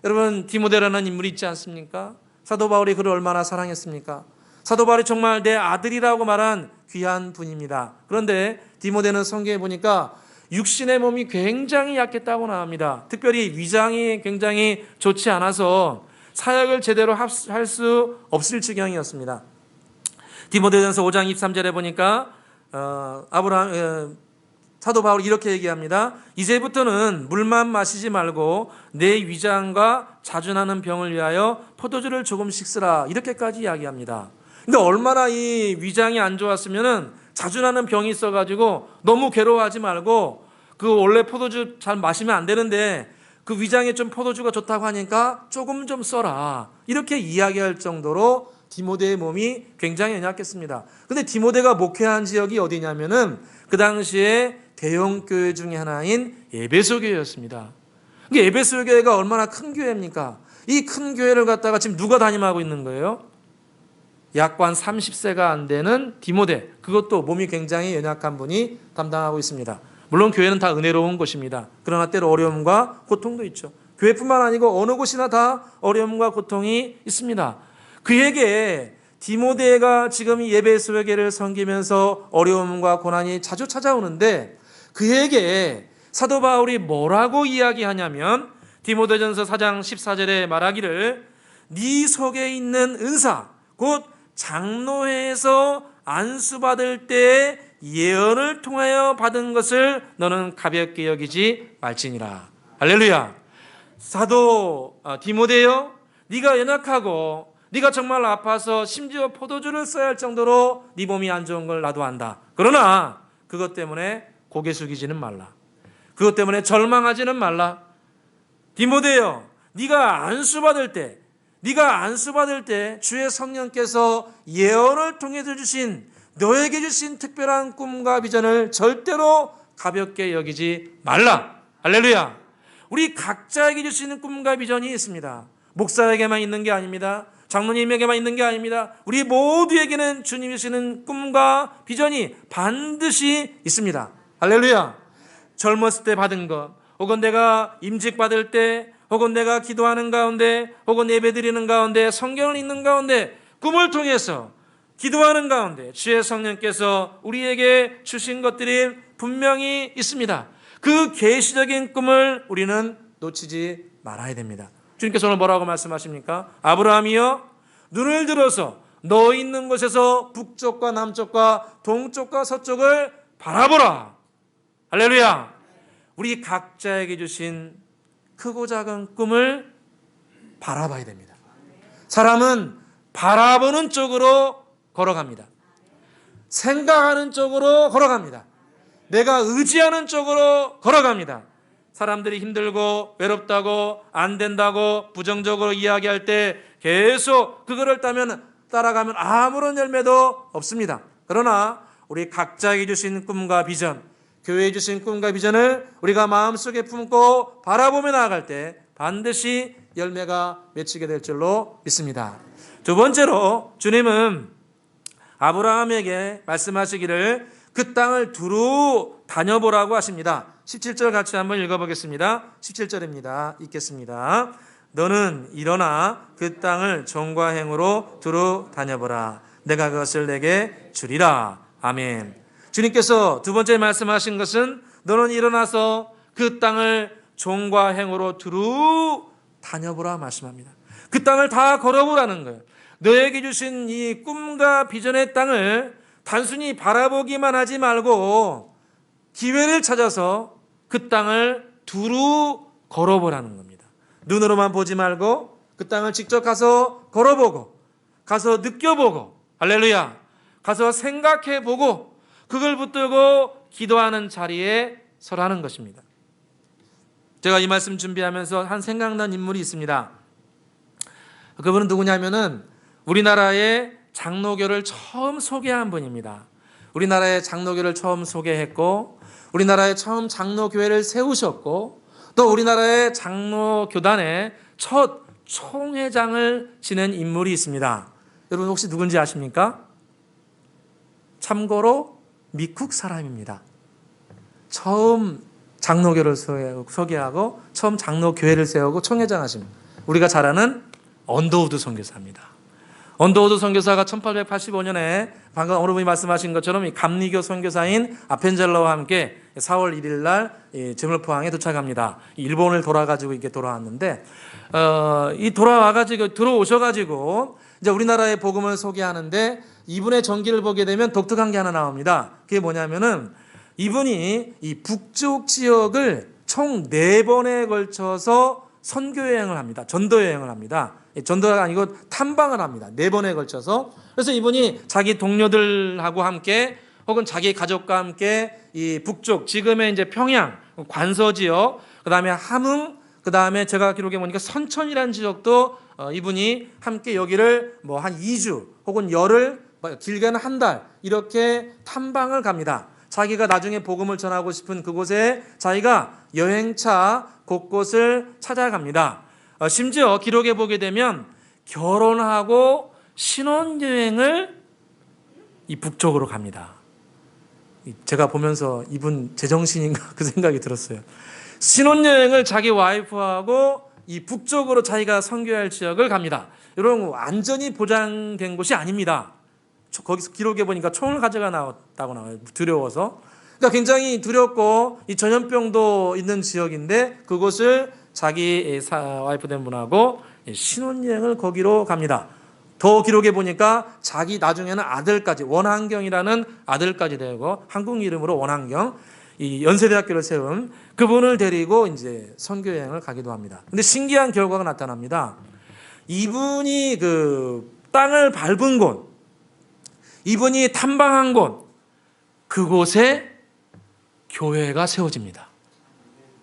여러분, 디모데라는 인물이 있지 않습니까? 사도 바울이 그를 얼마나 사랑했습니까? 사도 바울이 정말 내 아들이라고 말한 귀한 분입니다. 그런데 디모데는 성경에 보니까 육신의 몸이 굉장히 약했다고 나옵니다. 특별히 위장이 굉장히 좋지 않아서 사역을 제대로 할 수 없을 지경이었습니다. 디모데전서 5장 23절에 보니까 사도 바울이 이렇게 얘기합니다. 이제부터는 물만 마시지 말고 내 위장과 자주나는 병을 위하여 포도주를 조금씩 쓰라. 이렇게까지 이야기합니다. 근데 얼마나 이 위장이 안 좋았으면은 자주나는 병이 있어가지고 너무 괴로워하지 말고, 그 원래 포도주 잘 마시면 안 되는데 그 위장에 좀 포도주가 좋다고 하니까 조금 좀 써라. 이렇게 이야기할 정도로 디모데의 몸이 굉장히 연약했습니다. 근데 디모데가 목회한 지역이 어디냐면은 그 당시에 대형 교회 중에 하나인 에베소 교회였습니다. 에베소 교회가 얼마나 큰 교회입니까? 이 큰 교회를 갖다가 지금 누가 담임하고 있는 거예요? 약관 30세가 안 되는 디모데, 그것도 몸이 굉장히 연약한 분이 담당하고 있습니다. 물론 교회는 다 은혜로운 곳입니다. 그러나 때로 어려움과 고통도 있죠. 교회뿐만 아니고 어느 곳이나 다 어려움과 고통이 있습니다. 그에게 디모데가 지금 이 에베소 교회를 섬기면서 어려움과 고난이 자주 찾아오는데, 그에게 사도 바울이 뭐라고 이야기하냐면 디모데전서 4장 14절에 말하기를 네 속에 있는 은사 곧 장로회에서 안수받을 때 예언을 통하여 받은 것을 너는 가볍게 여기지 말지니라. 할렐루야. 사도 디모데여, 네가 연약하고 네가 정말 아파서 심지어 포도주를 써야 할 정도로 네 몸이 안 좋은 걸 나도 안다. 그러나 그것 때문에 고개 숙이지는 말라. 그것 때문에 절망하지는 말라. 디모데여, 네가 안수받을 때 주의 성령께서 예언을 통해서 주신, 너에게 주신 특별한 꿈과 비전을 절대로 가볍게 여기지 말라. 할렐루야. 우리 각자에게 주시는 꿈과 비전이 있습니다. 목사에게만 있는 게 아닙니다. 장로님에게만 있는 게 아닙니다. 우리 모두에게는 주님이 주시는 꿈과 비전이 반드시 있습니다. 할렐루야. 젊었을 때 받은 것, 혹은 내가 임직 받을 때, 혹은 내가 기도하는 가운데, 혹은 예배드리는 가운데, 성경을 읽는 가운데, 꿈을 통해서 기도하는 가운데 주의 성령께서 우리에게 주신 것들이 분명히 있습니다. 그 계시적인 꿈을 우리는 놓치지 말아야 됩니다. 주님께서 오늘 뭐라고 말씀하십니까? 아브라함이여 눈을 들어서 너 있는 곳에서 북쪽과 남쪽과 동쪽과 서쪽을 바라보라. 할렐루야. 우리 각자에게 주신 크고 작은 꿈을 바라봐야 됩니다. 사람은 바라보는 쪽으로 걸어갑니다. 생각하는 쪽으로 걸어갑니다. 내가 의지하는 쪽으로 걸어갑니다. 사람들이 힘들고 외롭다고 안 된다고 부정적으로 이야기할 때 계속 그거를 따라가면 아무런 열매도 없습니다. 그러나 우리 각자에게 주신 꿈과 비전, 교회에 주신 꿈과 비전을 우리가 마음속에 품고 바라보며 나아갈 때 반드시 열매가 맺히게 될 줄로 믿습니다. 두 번째로 주님은 아브라함에게 말씀하시기를 그 땅을 두루 다녀보라고 하십니다. 17절 같이 한번 읽어보겠습니다. 17절입니다. 읽겠습니다. 너는 일어나 그 땅을 종과 행으로 두루 다녀보라. 내가 그것을 내게 주리라. 아멘. 주님께서 두 번째 말씀하신 것은 너는 일어나서 그 땅을 종과 행으로 두루 다녀보라 말씀합니다. 그 땅을 다 걸어보라는 거예요. 너에게 주신 이 꿈과 비전의 땅을 단순히 바라보기만 하지 말고 기회를 찾아서 그 땅을 두루 걸어보라는 겁니다. 눈으로만 보지 말고 그 땅을 직접 가서 걸어보고 가서 느껴보고 할렐루야 가서 생각해보고 그걸 붙들고 기도하는 자리에 서라는 것입니다. 제가 이 말씀 준비하면서 한 생각난 인물이 있습니다. 그분은 누구냐면은 우리나라의 장로교를 처음 소개한 분입니다. 우리나라의 장로교를 처음 소개했고 우리나라에 처음 장로교회를 세우셨고 또 우리나라의 장로교단의 첫 총회장을 지낸 인물이 있습니다. 여러분 혹시 누군지 아십니까? 참고로 미국 사람입니다. 처음 장로교를 소개하고 처음 장로교회를 세우고 총회장 하신 우리가 잘 아는 언더우드 선교사입니다. 언더우드 선교사가 1885년에 방금 어느 분이 말씀하신 것처럼 이 감리교 선교사인 아펜젤러와 함께 4월 1일 날 제물포항에 도착합니다. 일본을 돌아가지고 이렇게 돌아왔는데 이 돌아와가지고 들어오셔가지고 이제 우리나라의 복음을 소개하는데 이분의 전기를 보게 되면 독특한 게 하나 나옵니다. 그게 뭐냐면은 이분이 이 북쪽 지역을 총 4번에 걸쳐서 선교 여행을 합니다. 전도 여행을 합니다. 전도가 아니고 탐방을 합니다. 4번에 걸쳐서. 그래서 이분이 자기 동료들하고 함께 혹은 자기 가족과 함께 이 북쪽 지금의 이제 평양 관서 지역, 그다음에 함흥, 그다음에 제가 기록해 보니까 선천이라는 지역도 이분이 함께 여기를 뭐 한 2주 혹은 열흘, 길게는 한 달 이렇게 탐방을 갑니다. 자기가 나중에 복음을 전하고 싶은 그곳에 자기가 여행차 곳곳을 찾아갑니다. 심지어 기록해 보게 되면 결혼하고 신혼여행을 이 북쪽으로 갑니다. 제가 보면서 이분 제정신인가 그 생각이 들었어요. 신혼여행을 자기 와이프하고 이 북쪽으로 자기가 선교할 지역을 갑니다. 여러분 안전이 보장된 곳이 아닙니다. 거기서 기록해 보니까 총을 가져가 나왔다고 나와요. 두려워서. 그러니까 굉장히 두렵고 이 전염병도 있는 지역인데 그곳을 자기 와이프 된 분하고 신혼여행을 거기로 갑니다. 더 기록해 보니까 자기 나중에는 아들까지 원한경이라는 아들까지 되고 한국 이름으로 원한경 이 연세대학교를 세운 그분을 데리고 이제 선교여행을 가기도 합니다. 근데 신기한 결과가 나타납니다. 이분이 그 땅을 밟은 곳, 이분이 탐방한 곳, 그곳에 교회가 세워집니다.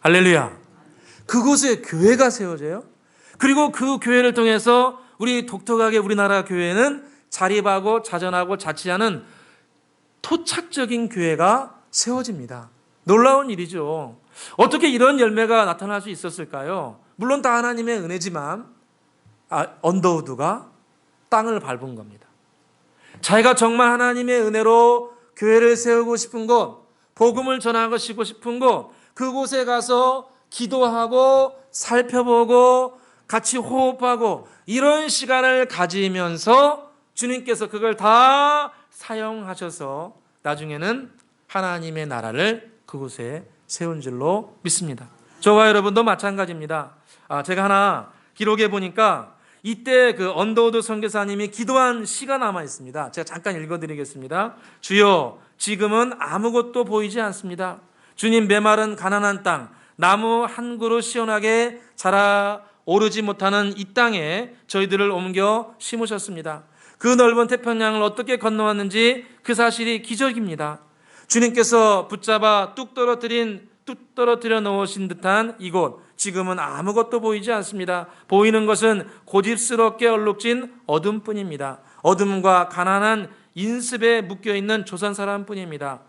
할렐루야. 그곳에 교회가 세워져요. 그리고 그 교회를 통해서 우리 독특하게 우리나라 교회는 자립하고 자전하고 자치하는 토착적인 교회가 세워집니다. 놀라운 일이죠. 어떻게 이런 열매가 나타날 수 있었을까요? 물론 다 하나님의 은혜지만 언더우드가 땅을 밟은 겁니다. 자기가 정말 하나님의 은혜로 교회를 세우고 싶은 곳, 복음을 전하고 싶은 곳, 그곳에 가서 기도하고 살펴보고 같이 호흡하고 이런 시간을 가지면서 주님께서 그걸 다 사용하셔서 나중에는 하나님의 나라를 그곳에 세운 줄로 믿습니다. 저와 여러분도 마찬가지입니다. 제가 하나 기록에 보니까 이때 그 언더우드 선교사님이 기도한 시가 남아 있습니다. 제가 잠깐 읽어드리겠습니다. 주여, 지금은 아무것도 보이지 않습니다. 주님, 메마른 가난한 땅, 나무 한 그루 시원하게 자라 오르지 못하는 이 땅에 저희들을 옮겨 심으셨습니다. 그 넓은 태평양을 어떻게 건너왔는지 그 사실이 기적입니다. 주님께서 붙잡아 뚝 떨어뜨려 놓으신 듯한 이곳, 지금은 아무것도 보이지 않습니다. 보이는 것은 고집스럽게 얼룩진 어둠뿐입니다. 어둠과 가난한 인습에 묶여있는 조선 사람뿐입니다.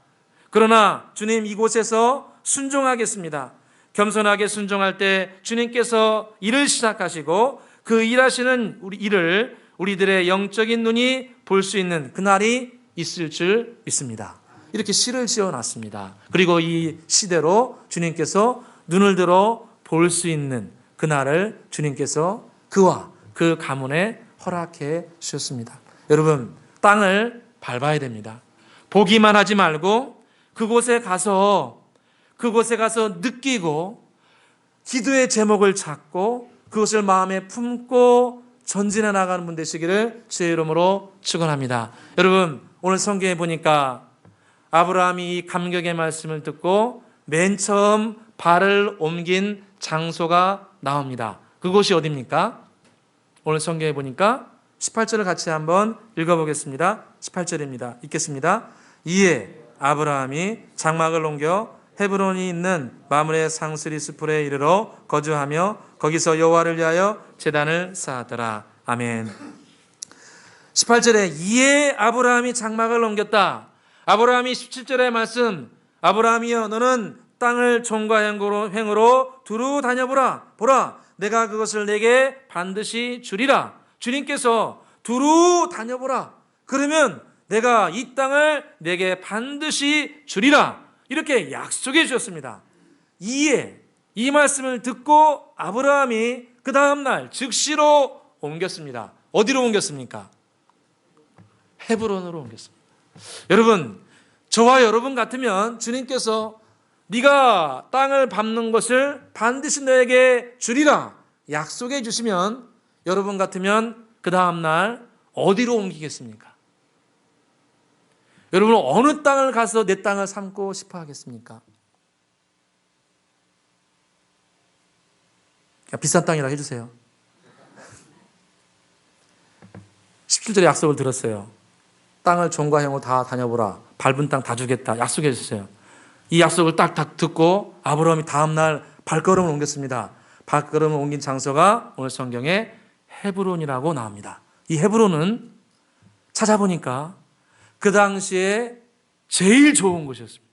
그러나 주님, 이곳에서 순종하겠습니다. 겸손하게 순종할 때 주님께서 일을 시작하시고 그 일하시는 일을 우리들의 영적인 눈이 볼 수 있는 그날이 있을 줄 믿습니다. 이렇게 시를 지어놨습니다. 그리고 이 시대로 주님께서 눈을 들어 볼 수 있는 그날을 주님께서 그와 그 가문에 허락해 주셨습니다. 여러분, 땅을 밟아야 됩니다. 보기만 하지 말고 그곳에 가서 느끼고 기도의 제목을 찾고 그것을 마음에 품고 전진해 나가는 분 되시기를 주의 이름으로 축원합니다. 여러분, 오늘 성경에 보니까 아브라함이 이 감격의 말씀을 듣고 맨 처음 발을 옮긴 장소가 나옵니다. 그곳이 어디입니까? 오늘 성경에 보니까 18절을 같이 한번 읽어보겠습니다. 18절입니다. 읽겠습니다. 이에 아브라함이 장막을 옮겨 헤브론이 있는 마므레 상수리 스풀에 이르러 거주하며 거기서 여호와를 위하여 제단을 쌓았더라. 아멘. 18절에 이에 아브라함이 장막을 옮겼다. 아브라함이 17절의 말씀, 아브라함이여 너는 땅을 종과 행으로 두루 다녀보라. 보라, 내가 그것을 내게 반드시 주리라. 주님께서 두루 다녀보라. 그러면 내가 이 땅을 내게 반드시 주리라. 이렇게 약속해 주셨습니다. 이에 이 말씀을 듣고 아브라함이 그 다음날 즉시로 옮겼습니다. 어디로 옮겼습니까? 헤브론으로 옮겼습니다. 여러분, 저와 여러분 같으면 주님께서 네가 땅을 밟는 것을 반드시 너에게 주리라 약속해 주시면 여러분 같으면 그 다음날 어디로 옮기겠습니까? 여러분, 어느 땅을 가서 내 땅을 삼고 싶어 하겠습니까? 그냥 비싼 땅이라 해주세요. 17절에 약속을 들었어요. 땅을 종과 형으로 다 다녀보라. 밟은 땅 다 주겠다. 약속해 주셨어요. 이 약속을 딱 듣고 아브라함이 다음날 발걸음을 옮겼습니다. 발걸음을 옮긴 장소가 오늘 성경에 헤브론이라고 나옵니다. 이 헤브론은 찾아보니까 그 당시에 제일 좋은 곳이었습니다.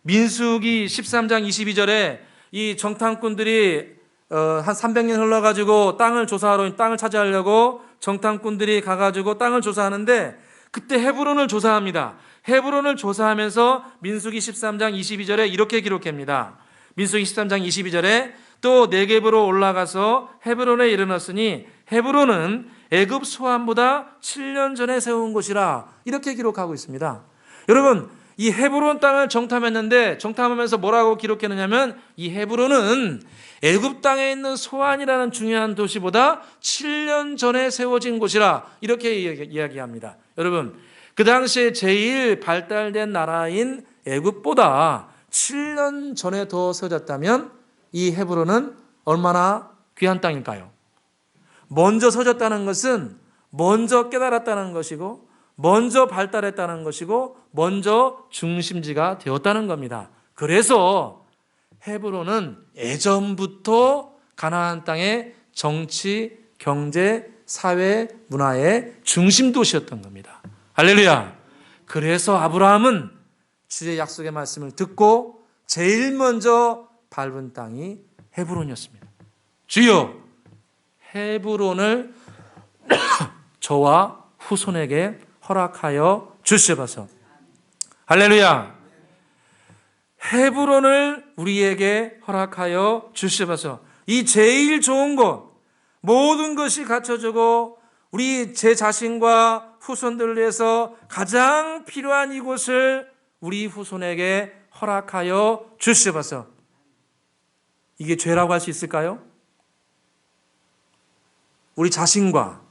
민수기 13장 22절에 이 정탐꾼들이 한 300년 흘러가지고 땅을 조사하러, 땅을 차지하려고 정탐꾼들이 가가지고 땅을 조사하는데 그때 헤브론을 조사합니다. 헤브론을 조사하면서 민수기 13장 22절에 이렇게 기록합니다. 민수기 13장 22절에 또 네겝으로 올라가서 헤브론에 이르렀으니 헤브론은 애굽 소환보다 7년 전에 세운 곳이라 이렇게 기록하고 있습니다. 여러분, 이 헤브론 땅을 정탐했는데 정탐하면서 뭐라고 기록했느냐면 이 헤브론은 애굽 땅에 있는 소안이라는 중요한 도시보다 7년 전에 세워진 곳이라 이렇게 이야기합니다. 여러분, 그 당시에 제일 발달된 나라인 애굽보다 7년 전에 더 세워졌다면 이 헤브론은 얼마나 귀한 땅일까요? 먼저 서졌다는 것은 먼저 깨달았다는 것이고 먼저 발달했다는 것이고 먼저 중심지가 되었다는 겁니다. 그래서 헤브론은 예전부터 가나안 땅의 정치, 경제, 사회, 문화의 중심 도시였던 겁니다. 할렐루야. 그래서 아브라함은 주의 약속의 말씀을 듣고 제일 먼저 밟은 땅이 헤브론이었습니다. 주여, 헤브론을 저와 후손에게 허락하여 주시옵소서. 할렐루야. 헤브론을 우리에게 허락하여 주시옵소서. 이 제일 좋은 곳, 모든 것이 갖춰지고 우리 제 자신과 후손들을 위해서 가장 필요한 이곳을 우리 후손에게 허락하여 주시옵소서. 이게 죄라고 할 수 있을까요? 우리 자신과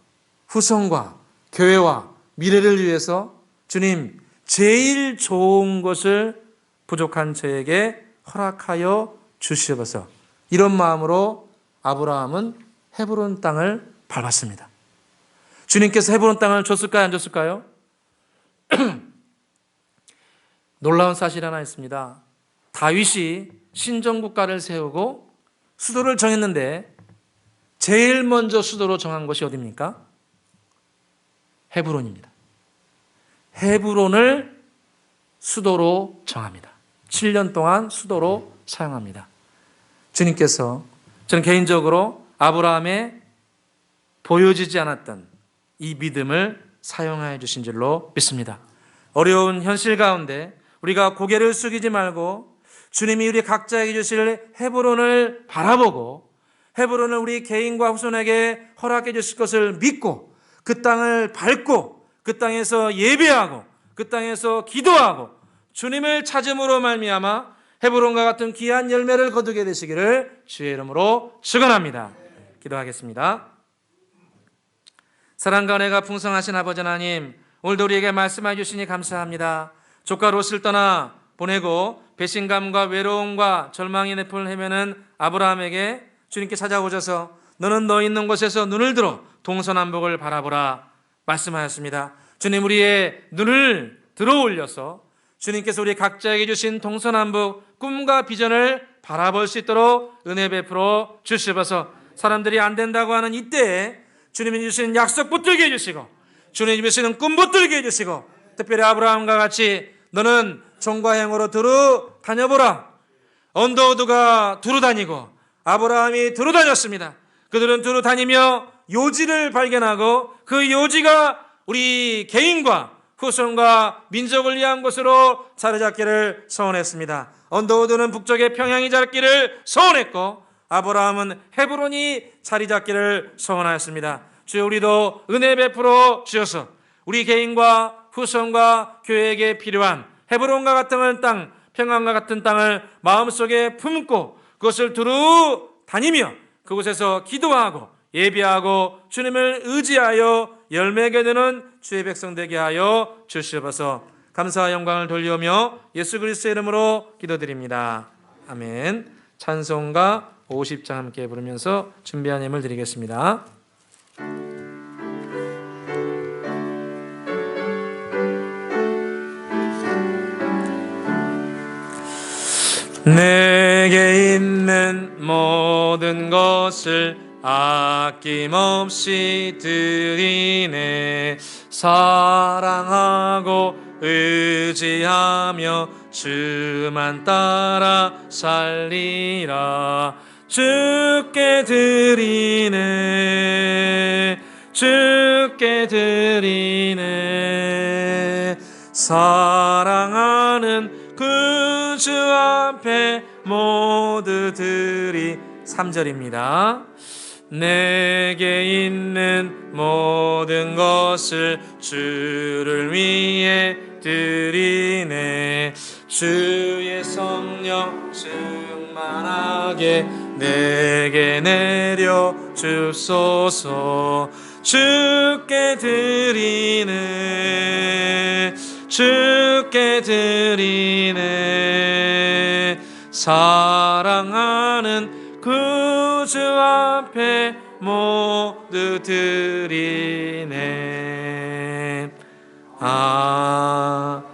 후손과 교회와 미래를 위해서 주님 제일 좋은 것을 부족한 저에게 허락하여 주시옵소서. 이런 마음으로 아브라함은 헤브론 땅을 밟았습니다. 주님께서 헤브론 땅을 줬을까요? 안 줬을까요? 놀라운 사실 하나 있습니다. 다윗이 신정국가를 세우고 수도를 정했는데 제일 먼저 수도로 정한 것이 어디입니까? 헤브론입니다. 헤브론을 수도로 정합니다. 7년 동안 수도로 사용합니다. 주님께서 저는 개인적으로 아브라함의 보여지지 않았던 이 믿음을 사용하여 주신 줄로 믿습니다. 어려운 현실 가운데 우리가 고개를 숙이지 말고 주님이 우리 각자에게 주실 헤브론을 바라보고 헤브론을 우리 개인과 후손에게 허락해 주실 것을 믿고 그 땅을 밟고 그 땅에서 예배하고 그 땅에서 기도하고 주님을 찾음으로 말미암아 헤브론과 같은 귀한 열매를 거두게 되시기를 주의 이름으로 축원합니다. 기도하겠습니다. 사랑과 은혜가 풍성하신 아버지 하나님, 오늘도 우리에게 말씀해 주시니 감사합니다. 조카 롯을 떠나 보내고 배신감과 외로움과 절망의 늪을 헤매는 아브라함에게 주님께 찾아오셔서 너는 너 있는 곳에서 눈을 들어 동서남북을 바라보라 말씀하였습니다. 주님, 우리의 눈을 들어 올려서 주님께서 우리 각자에게 주신 동서남북 꿈과 비전을 바라볼 수 있도록 은혜 베풀어 주시옵소서. 사람들이 안 된다고 하는 이때에 주님이 주신 약속 붙들게 해주시고 주님이 주시는 꿈 붙들게 해주시고 특별히 아브라함과 같이 너는 종과 행으로 두루 다녀보라. 언더우드가 두루 다니고 아브라함이 두루 다녔습니다. 그들은 두루 다니며 요지를 발견하고 그 요지가 우리 개인과 후손과 민족을 위한 것으로 자리 잡기를 소원했습니다. 언더우드는 북쪽의 평양이 잡기를 소원했고 아브라함은 헤브론이 자리 잡기를 소원하였습니다. 주여, 우리도 은혜 베풀어 주셔서 우리 개인과 후손과 교회에게 필요한 헤브론과 같은 땅, 평양과 같은 땅을 마음속에 품고 그것을 두루 다니며 그곳에서 기도하고 예배하고 주님을 의지하여 열매게 되는 주의 백성 되게 하여 주시옵소서. 감사와 영광을 돌리오며 예수 그리스도의 이름으로 기도드립니다. 아멘. 찬송가 50장 함께 부르면서 준비한 예물 드리겠습니다. 내게 있는 모든 것을 아낌없이 드리네. 사랑하고 의지하며 주만 따라 살리라. 주께 드리네. 주께 드리네. 사랑하는 그 주 앞에 모두 드리. 3절입니다. 내게 있는 모든 것을 주를 위해 드리네. 주의 성령 충만하게 내게 내려 주소서. 주께 드리네. 주께 드리네. 사랑하는 그 주 앞에 모두 드리네. 아멘.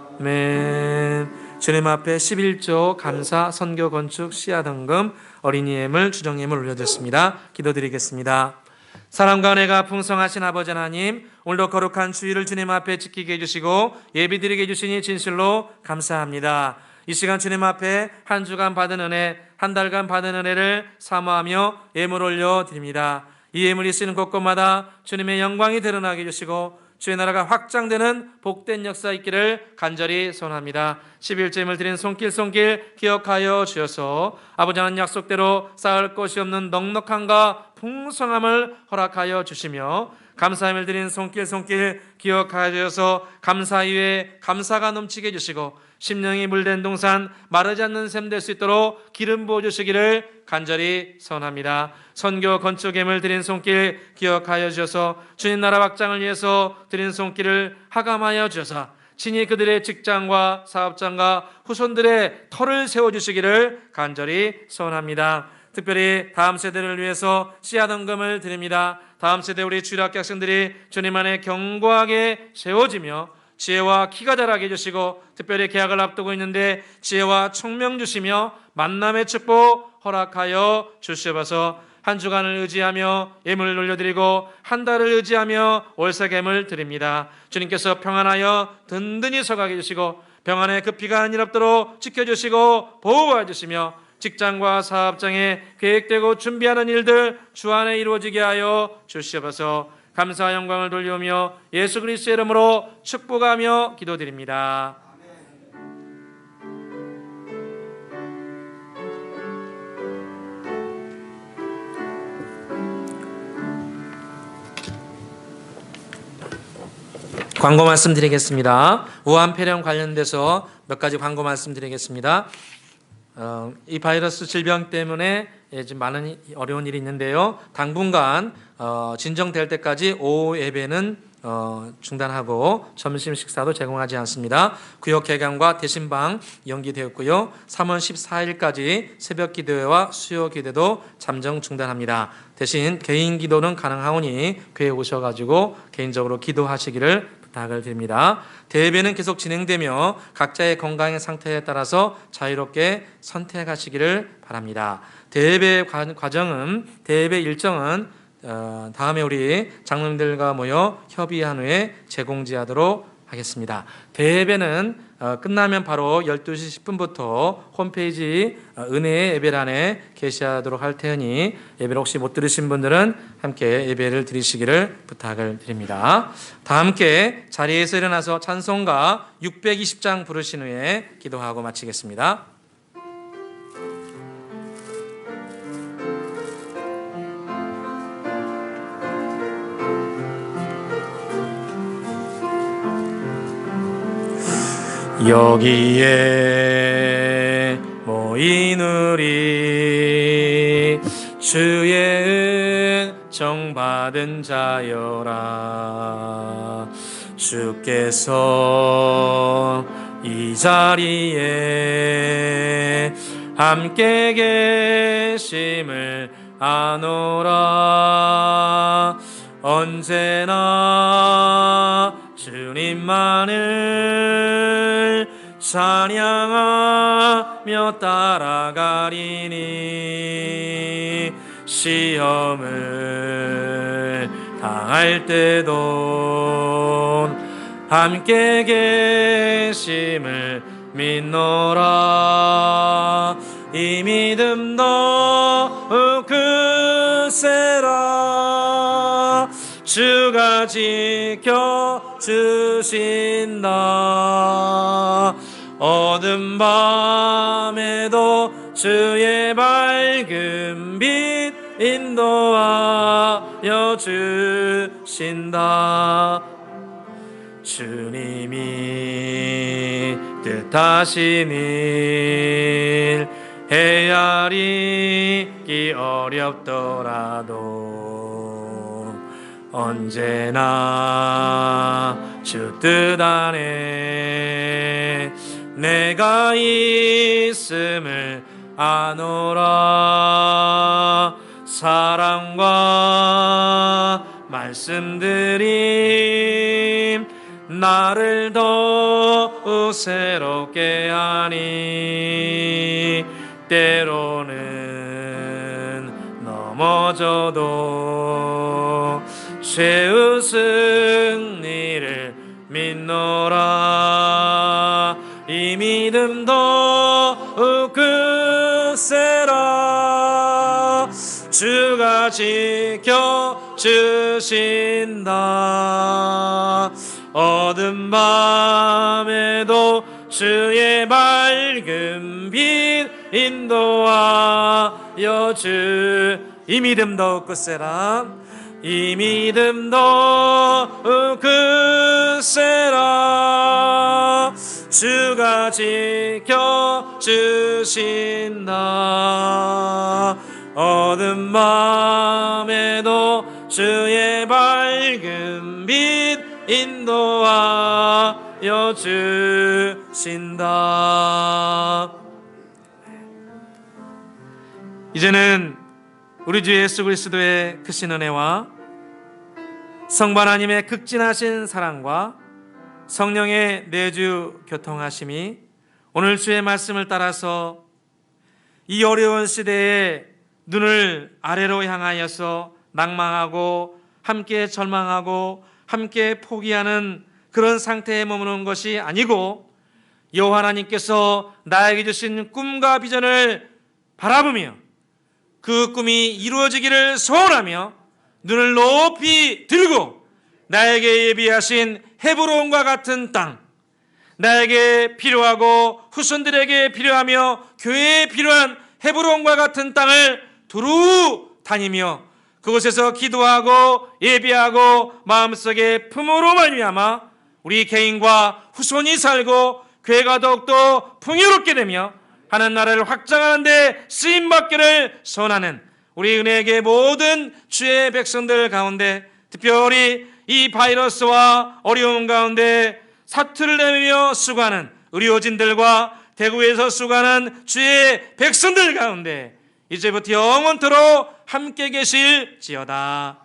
주님 앞에 11조 감사 선교 건축 씨앗 헌금 어린이 예물 주정 예물 올려드렸습니다. 기도드리겠습니다. 사랑과 은혜가 풍성하신 아버지 하나님, 오늘도 거룩한 주일을 주님 앞에 지키게 해주시고 예비드리게 해주시니 진실로 감사합니다. 이 시간 주님 앞에 한 주간 받은 은혜, 한 달간 받은 은혜를 사모하며 예물 올려드립니다. 이 예물이 쓰는 곳곳마다 주님의 영광이 드러나게 해주시고 주의 나라가 확장되는 복된 역사 있기를 간절히 소원합니다. 11제물 드린 손길 기억하여 주셔서 아버지 하나님 약속대로 쌓을 것이 없는 넉넉함과 풍성함을 허락하여 주시며 감사함을 드린 손길 기억하여 주셔서 감사 위에 감사가 넘치게 해주시고 심령이 물된 동산 마르지 않는 샘 될 수 있도록 기름 부어주시기를 간절히 선합니다. 선교 건축예물 드린 손길 기억하여 주셔서 주님 나라 확장을 위해서 드린 손길을 하감하여 주셔서 친히 그들의 직장과 사업장과 후손들의 터를 세워주시기를 간절히 소원합니다. 특별히 다음 세대를 위해서 씨앗헌금을 드립니다. 다음 세대 우리 주일학교 학생들이 주님 안에 견고하게 세워지며 지혜와 키가 자라게 해주시고 특별히 개학을 앞두고 있는데 지혜와 총명 주시며 만남의 축복 허락하여 주시옵소서. 한 주간을 의지하며 예물을 올려드리고 한 달을 의지하며 월세금을 드립니다. 주님께서 평안하여 든든히 서가게 해주시고 병안에 급히가 일 없도록 지켜주시고 보호해 주시며 직장과 사업장에 계획되고 준비하는 일들 주 안에 이루어지게 하여 주시옵소서. 감사와 영광을 돌려오며 예수 그리스도의 이름으로 축복하며 기도드립니다. 광고 말씀드리겠습니다. 우한폐렴 관련돼서 몇 가지 광고 말씀드리겠습니다. 이 바이러스 질병 때문에 지금 많은 어려운 일이 있는데요. 당분간 진정될 때까지 오후 예배는 중단하고 점심 식사도 제공하지 않습니다. 구역 개강과 대신방 연기되었고요. 3월 14일까지 새벽 기도회와 수요 기도도 잠정 중단합니다. 대신 개인 기도는 가능하오니 교회에 오셔가지고 개인적으로 기도하시기를 부탁을 드립니다. 대예배는 계속 진행되며 각자의 건강의 상태에 따라서 자유롭게 선택하시기를 바랍니다. 대예배 과정은 대예배 일정은 다음에 우리 장로님들과 모여 협의한 후에 제공지하도록 하겠습니다. 대예배는 끝나면 바로 12시 10분부터 홈페이지 은혜의 예배란에 게시하도록 할 테니 예배를 혹시 못 들으신 분들은 함께 예배를 드리시기를 부탁을 드립니다. 다 함께 자리에서 일어나서 찬송가 620장 부르신 후에 기도하고 마치겠습니다. 여기에 모인 우리 주의 은총 받은 자여라. 주께서 이 자리에 함께 계심을 아노라. 언제나 주님만을 찬양하며 따라가리니 시험을 당할 때도 함께 계심을 믿노라. 이 믿음 더욱 크세라. 주가 지켜주신다. 어두운 밤에도 주의 밝은 빛 인도하여 주신다. 주님이 뜻하신 일 헤아리기 어렵더라도 언제나 주 뜻 안에 내가 있음을 아노라. 사랑과 말씀드림 나를 더욱 새롭게 하니 때로는 넘어져도 최후 승리를 믿노라. 이 믿음 더욱 크세라. 주가 지켜주신다. 어두운 밤에도 주의 밝은 빛 인도하여 이 믿음 더욱 굳세라. 이 믿음 더욱 굳세라. 주가 지켜주신다. 어두운 밤에도 주의 밝은 빛 인도하여 주신다. 이제는 우리 주 예수 그리스도의 크신 은혜와 성부 하나님의 극진하신 사랑과 성령의 내주 교통하심이 오늘 주의 말씀을 따라서 이 어려운 시대에 눈을 아래로 향하여서 낭망하고 함께 절망하고 함께 포기하는 그런 상태에 머무는 것이 아니고 여호와 하나님께서 나에게 주신 꿈과 비전을 바라보며 그 꿈이 이루어지기를 소원하며 눈을 높이 들고 나에게 예비하신 헤브론과 같은 땅, 나에게 필요하고 후손들에게 필요하며 교회에 필요한 헤브론과 같은 땅을 두루 다니며 그곳에서 기도하고 예배하고 마음속에 품으로 말미암아 우리 개인과 후손이 살고 교회가 더욱더 풍요롭게 되며 하나님 나라를 확장하는 데 쓰임받기를 소원하는 우리 은혜에게 모든 주의 백성들 가운데 특별히 이 바이러스와 어려움 가운데 사투를 내며 수고하는 의료진들과 대구에서 수고하는 주의 백성들 가운데 이제부터 영원토록 함께 계실지어다.